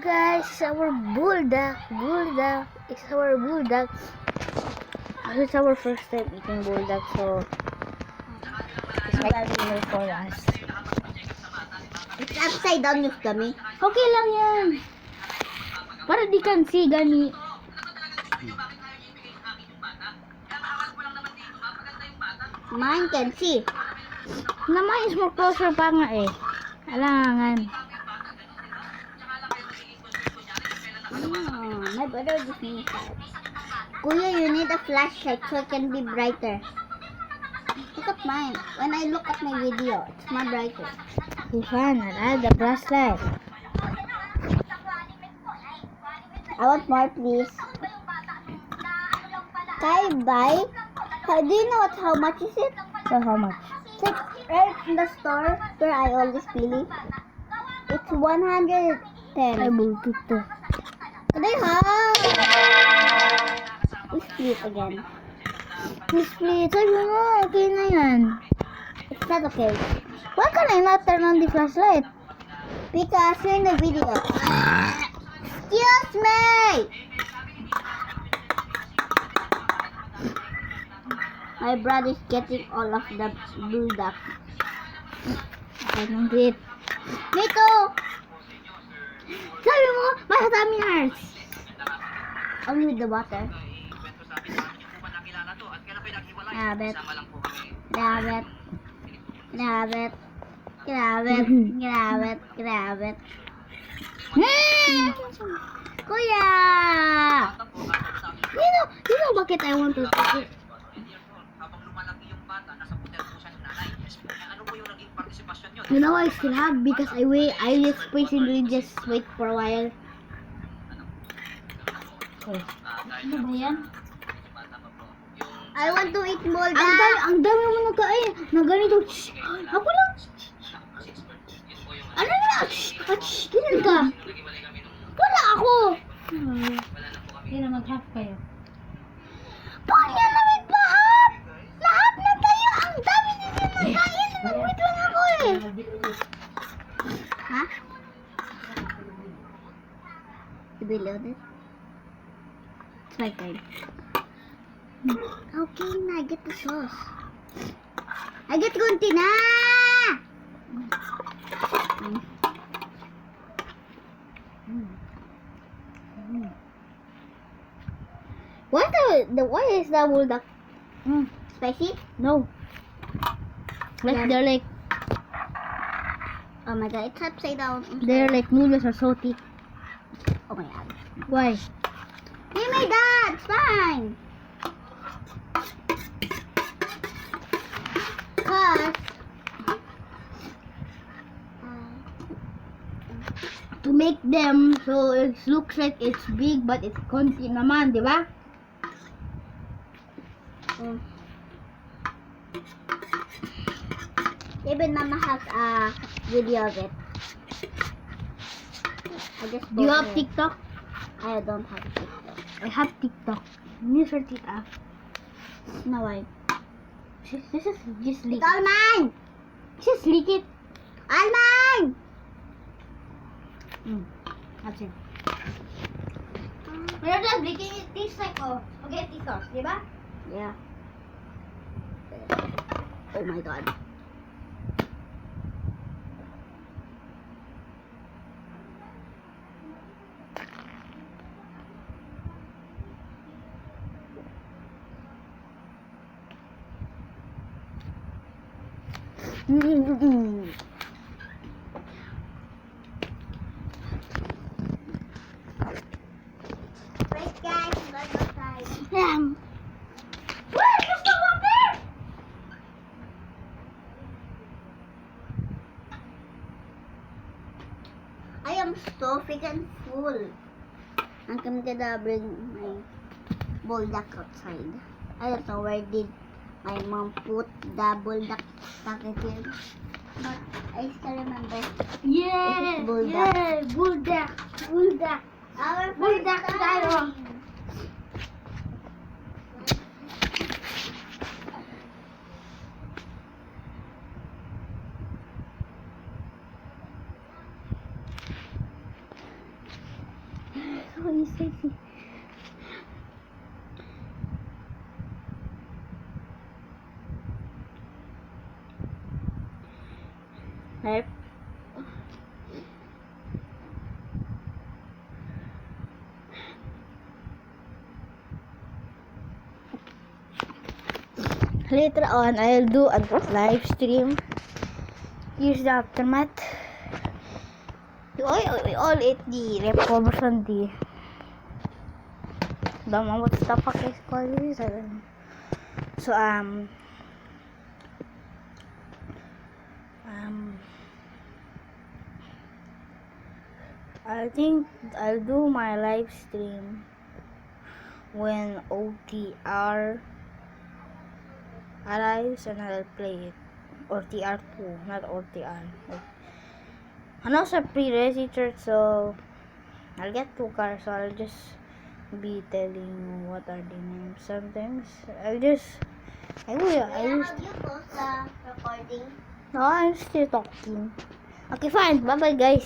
guys, it's our bulldog. It's our bulldog. It's our first time eating bulldog, so it's like new for us. It's upside down yung dummy. Okay lang yan. Para di kan see gani. Mine can see. Naman is more closer pa nga eh. Alangan. My brother just needs that. Kuya, you need a flashlight so it can be brighter. Look at mine. When I look at my video, it's more brighter. Ifan, the flashlight. I want more, please. Can I buy? Do you know how much is it? So how much? It's like right in the store where I always play. It's 110. Ay, bulto to. Can I have? We split again. Split. Sabi mo, okay na yan. It's not okay. Why can I not turn on the flashlight? Because you're in the video. Excuse me! My brother's getting all of the bulldog. I don't do it. Me too! Sabi mo, masadami hearts. Only with the water. Rabbit. Rabbit. Rabbit. Rabbit. Rabbit. Rabbit. Kuya! You know bakit I want to take it? You know I still have because I just basically just wait for a while. Okay. Ano ba yan? I want to eat bulldog. Ang dami mo nagkain. Na ganito. Shh. Ako lang. Ano na? Shh. Ganun ka. Wala ako. Hindi na mag-half kayo. Paano yan namin pa-half? Na-half na tayo. Ang dami nila nakain. Nag-wait lang ako eh. Ha? Below this? It's my turn. Okay na, I get the sauce. I get kunti na! Why is the bulldog? Spicy? No. Like Yeah. they're like Oh my god, it's upside down. they're like noodles or salty. Oh my god. Why? Give me that! It's fine! Cause To make them so it looks like it's big but it's konti naman, di ba? even Mama has a video of it. I just Do you have posted it. TikTok? I don't have TikTok. I have TikTok. You search it up. No, I. This is just leak. It's all mine! Just leak it. All mine! That's it. Pero just leaking it tastes like spaghetti sauce, di ba? Yeah. Oh my god. Wait guys, let's go outside. Where's the stuff up there? I am so freaking full. I'm gonna bring my bulldog outside. I don't know where did my mom put the bulldog packaging. But I still remember. Yeah, It's bulldog. yeah, bulldog. Our Bulldog tayo. so easy. Right? Later on, I'll do a live stream. Here's the aftermath. We all ate the leftovers on the... Don't know what the fuck is called this. I don't know. So, I think I'll do my live stream when OTR arrives and I'll play it. Or TR2, not OTR. I'm also pre-resi church, so I'll get 2 cars, so I'll just be telling you what are the names. Sometimes I will. Have you closed the recording? No, I'm still talking. Okay, fine. Bye bye, guys.